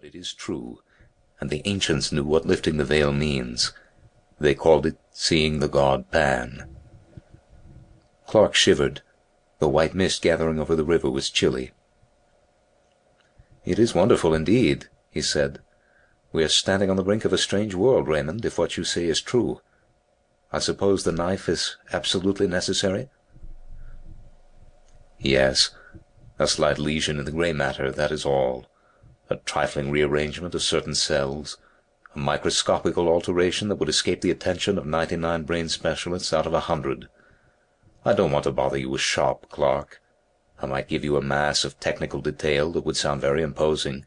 But it is true, and the ancients knew what lifting the veil means. They called it seeing the god Pan. Clark shivered. The white mist gathering over the river was chilly. "It is wonderful indeed," he said. "We are standing on the brink of a strange world, Raymond, if what you say is true. I suppose the knife is absolutely necessary?" "Yes. A slight lesion in the gray matter, that is all. A trifling rearrangement of certain cells. A microscopical alteration that would escape the attention of 99 brain specialists out of 100. I don't want to bother you with shop, Clark. I might give you a mass of technical detail that would sound very imposing,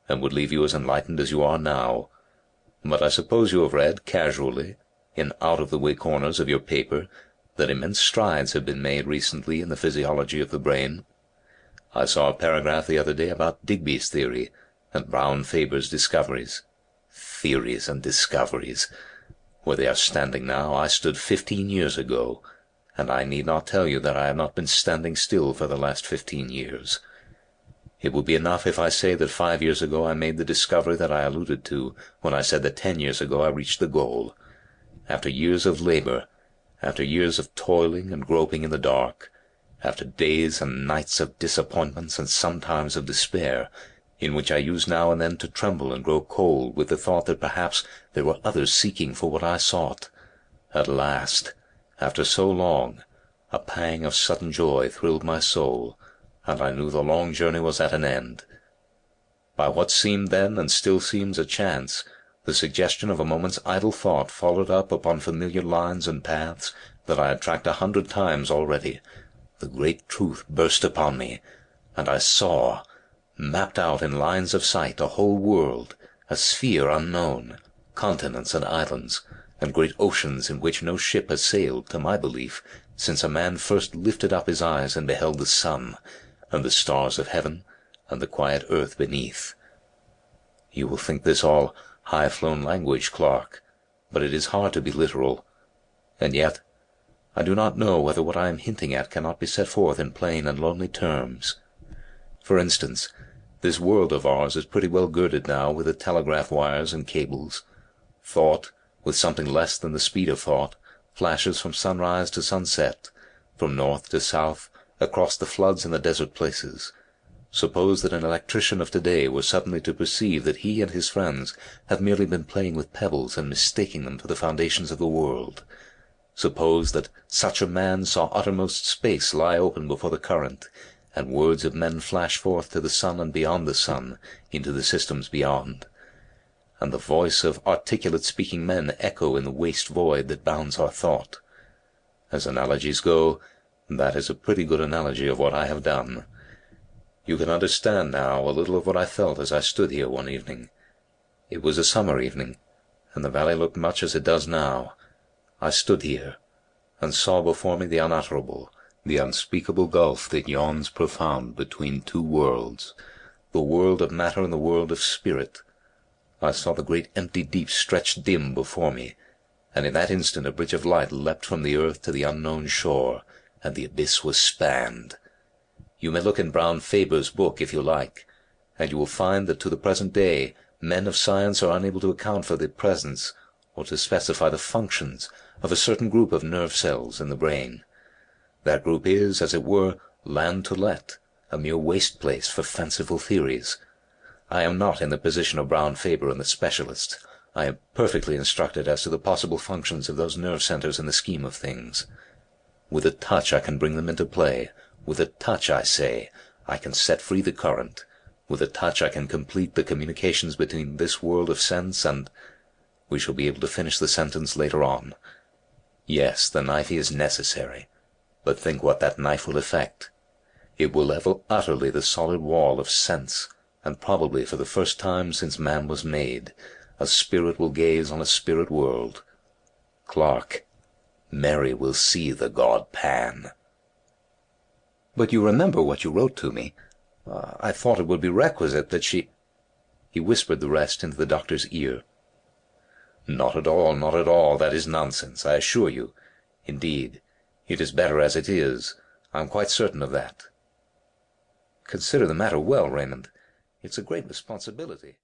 and would leave you as enlightened as you are now. But I suppose you have read, casually, in out-of-the-way corners of your paper, that immense strides have been made recently in the physiology of the brain. I saw a paragraph the other day about Digby's theory and Brown-Faber's discoveries. Theories and discoveries. Where they are standing now, I stood 15 years ago, and I need not tell you that I have not been standing still for the last 15 years. It would be enough if I say that 5 years ago I made the discovery that I alluded to when I said that 10 years ago I reached the goal. After years of labor, after years of toiling and groping in the dark, after days and nights of disappointments and sometimes of despair, in which I used now and then to tremble and grow cold with the thought that perhaps there were others seeking for what I sought, at last, after so long, a pang of sudden joy thrilled my soul, and I knew the long journey was at an end. By what seemed then and still seems a chance, the suggestion of a moment's idle thought followed up upon familiar lines and paths that I had tracked 100 times already. The great truth burst upon me, and I saw, mapped out in lines of sight, a whole world, a sphere unknown, continents and islands, and great oceans in which no ship has sailed, to my belief, since a man first lifted up his eyes and beheld the sun, and the stars of heaven, and the quiet earth beneath. You will think this all high-flown language, Clark, but it is hard to be literal. And yet, I do not know whether what I am hinting at cannot be set forth in plain and lonely terms. For instance, this world of ours is pretty well girded now with the telegraph wires and cables. Thought, with something less than the speed of thought, flashes from sunrise to sunset, from north to south, across the floods and the desert places. Suppose that an electrician of today were suddenly to perceive that he and his friends have merely been playing with pebbles and mistaking them for the foundations of the world. Suppose that such a man saw uttermost space lie open before the current, and words of men flash forth to the sun and beyond the sun, into the systems beyond, and the voice of articulate speaking men echo in the waste void that bounds our thought. As analogies go, that is a pretty good analogy of what I have done. You can understand now a little of what I felt as I stood here one evening. It was a summer evening, and the valley looked much as it does now. I stood here, and saw before me the unutterable, the unspeakable gulf that yawns profound between two worlds, the world of matter and the world of spirit. I saw the great empty deep stretched dim before me, and in that instant a bridge of light leapt from the earth to the unknown shore, and the abyss was spanned. You may look in Brown-Faber's book if you like, and you will find that to the present day men of science are unable to account for the presence, or to specify the functions, of a certain group of nerve cells in the brain. That group is, as it were, land to let, a mere waste place for fanciful theories. I am not in the position of Brown-Faber and the specialists. I am perfectly instructed as to the possible functions of those nerve centers in the scheme of things. With a touch I can bring them into play. With a touch, I say, I can set free the current. With a touch I can complete the communications between this world of sense and— We shall be able to finish the sentence later on. Yes, the knife is necessary, but think what that knife will effect. It will level utterly the solid wall of sense, and probably for the first time since man was made, a spirit will gaze on a spirit world. Clark, Mary will see the god Pan. But you remember what you wrote to me. I thought it would be requisite that she— He whispered the rest into the doctor's ear. Not at all, not at all. That is nonsense, I assure you. Indeed, it is better as it is. I am quite certain of that. Consider the matter well, Raymond. It's a great responsibility.